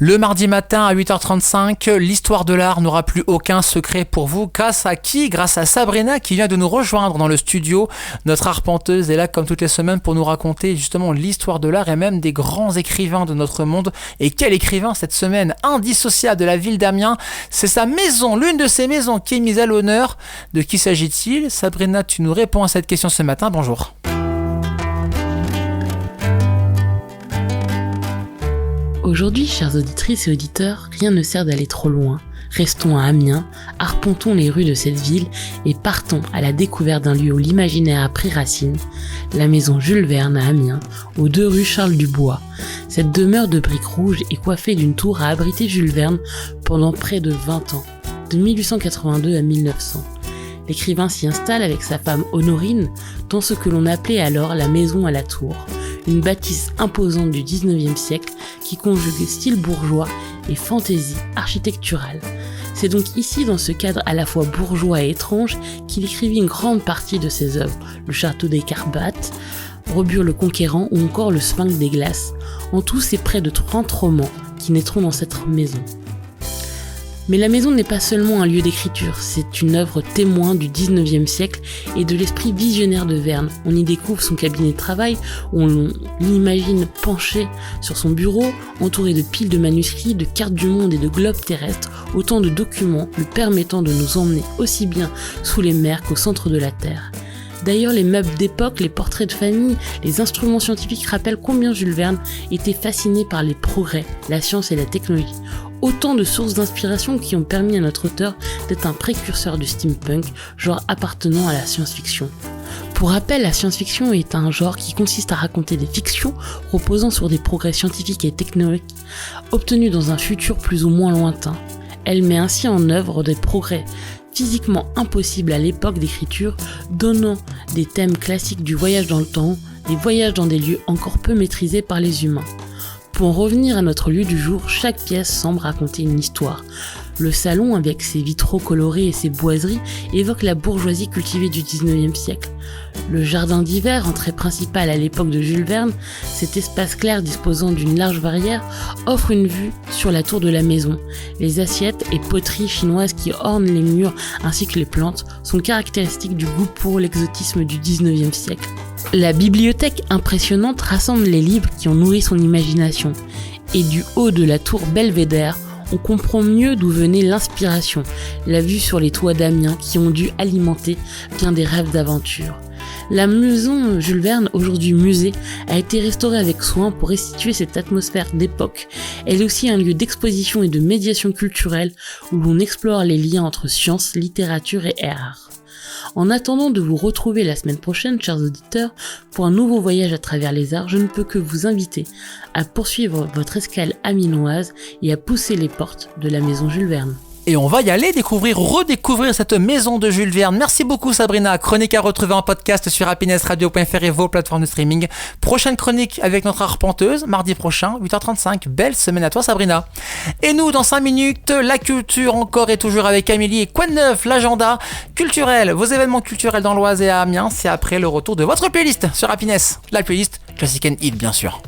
Le mardi matin à 8h35, l'histoire de l'art n'aura plus aucun secret pour vous. Grâce à qui ? Grâce à Sabrina qui vient de nous rejoindre dans le studio. Notre arpenteuse est là comme toutes les semaines pour nous raconter justement l'histoire de l'art et même des grands écrivains de notre monde. Et quel écrivain cette semaine indissociable de la ville d'Amiens. C'est sa maison, l'une de ses maisons qui est mise à l'honneur. De qui s'agit-il ? Sabrina, tu nous réponds à cette question ce matin. Bonjour. Aujourd'hui, chères auditrices et auditeurs, rien ne sert d'aller trop loin. Restons à Amiens, arpentons les rues de cette ville et partons à la découverte d'un lieu où l'imaginaire a pris racine, la maison Jules Verne à Amiens, aux 2 rue Charles Dubois. Cette demeure de briques rouges est coiffée d'une tour à abriter Jules Verne pendant près de 20 ans, de 1882 à 1900. L'écrivain s'y installe avec sa femme Honorine dans ce que l'on appelait alors la maison à la tour, une bâtisse imposante du 19e siècle qui conjugue style bourgeois et fantaisie architecturale. C'est donc ici, dans ce cadre à la fois bourgeois et étrange, qu'il écrivit une grande partie de ses œuvres, le Château des Carpates, Robur le Conquérant ou encore le Sphinx des Glaces. En tout, c'est près de 30 romans qui naîtront dans cette maison. Mais la maison n'est pas seulement un lieu d'écriture, c'est une œuvre témoin du 19e siècle et de l'esprit visionnaire de Verne. On y découvre son cabinet de travail, où on l'imagine penché sur son bureau, entouré de piles de manuscrits, de cartes du monde et de globes terrestres, autant de documents lui permettant de nous emmener aussi bien sous les mers qu'au centre de la Terre. D'ailleurs, les meubles d'époque, les portraits de famille, les instruments scientifiques rappellent combien Jules Verne était fasciné par les progrès, la science et la technologie. Autant de sources d'inspiration qui ont permis à notre auteur d'être un précurseur du steampunk, genre appartenant à la science-fiction. Pour rappel, la science-fiction est un genre qui consiste à raconter des fictions reposant sur des progrès scientifiques et technologiques obtenus dans un futur plus ou moins lointain. Elle met ainsi en œuvre des progrès physiquement impossibles à l'époque d'écriture, donnant des thèmes classiques du voyage dans le temps, des voyages dans des lieux encore peu maîtrisés par les humains. Pour en revenir à notre lieu du jour, chaque pièce semble raconter une histoire. Le salon, avec ses vitraux colorés et ses boiseries, évoque la bourgeoisie cultivée du 19e siècle. Le jardin d'hiver, entrée principale à l'époque de Jules Verne, cet espace clair disposant d'une large barrière, offre une vue sur la tour de la maison. Les assiettes et poteries chinoises qui ornent les murs ainsi que les plantes sont caractéristiques du goût pour l'exotisme du 19e siècle. La bibliothèque impressionnante rassemble les livres qui ont nourri son imagination. Et du haut de la tour Belvédère, on comprend mieux d'où venait l'inspiration, la vue sur les toits d'Amiens qui ont dû alimenter bien des rêves d'aventure. La maison Jules Verne, aujourd'hui musée, a été restaurée avec soin pour restituer cette atmosphère d'époque. Elle est aussi un lieu d'exposition et de médiation culturelle où l'on explore les liens entre science, littérature et art. En attendant de vous retrouver la semaine prochaine, chers auditeurs, pour un nouveau voyage à travers les arts, je ne peux que vous inviter à poursuivre votre escale amiénoise et à pousser les portes de la maison Jules Verne. Et on va y aller redécouvrir cette maison de Jules Verne. Merci beaucoup Sabrina. Chronique à retrouver en podcast sur happinessradio.fr et vos plateformes de streaming. Prochaine chronique avec notre arpenteuse, mardi prochain, 8h35. Belle semaine à toi Sabrina. Et nous, dans 5 minutes, la culture encore et toujours avec Amélie. Et quoi de neuf, l'agenda culturel, vos événements culturels dans l'Oise et à Amiens, c'est après le retour de votre playlist sur Happiness. La playlist Classic & Hit bien sûr.